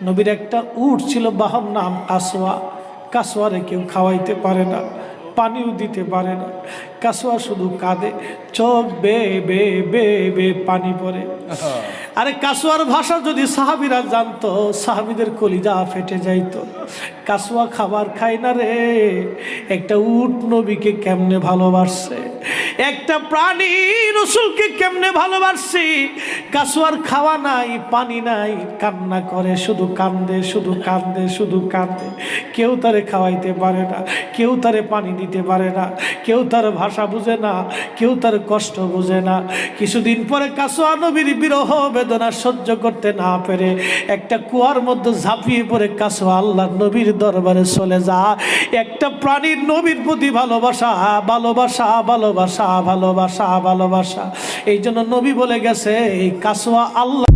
নবীর একটা উট ছিল, বাহন নাম কাসওয়া। কাসওয়ারে কেউ খাওয়াইতে পারে না, পানিও দিতে পারে না। কাসওয়া শুধু কাঁদে, চোখ বে বে বে বে পানি পড়ে। আরে কাসওয়ার ভাষা যদি সাহাবীরা জানতো, সাহাবীদের কলিজা ফেটে যাইতো। কাসওয়া খাবার খায় না রে, একটা উট নবীকে কেমনে ভালোবাসছে, একটা প্রাণী রাসূলকে কেমনে ভালোবাসছে। কাসওয়ার খাওয়া নাই, পানি নাই, কান্না করে, শুধু কান্দে, শুধু কান্দে, শুধু কান্দে। কেউ তারে খাওয়াইতে পারে না, কেউ তারে পানি দিতে পারে না, কেউ তার ভাষা বুঝে না, কেউ তার কষ্ট বুঝে না। কিছুদিন পরে কাসওয়া নবীর বিরহ বেদনা সহ্য করতে না পেরে একটা কুয়ার মধ্যে ঝাঁপিয়ে পড়ে কাসওয়া আল্লাহর নবীর দরবারে চলে যা। একটা প্রাণীর নবীর প্রতি ভালোবাসা, ভালোবাসা, ভালোবাসা, ভালোবাসা, ভালোবাসা। এই জন্য নবী বলে গেছে, এই কাসওয়া আল্লাহ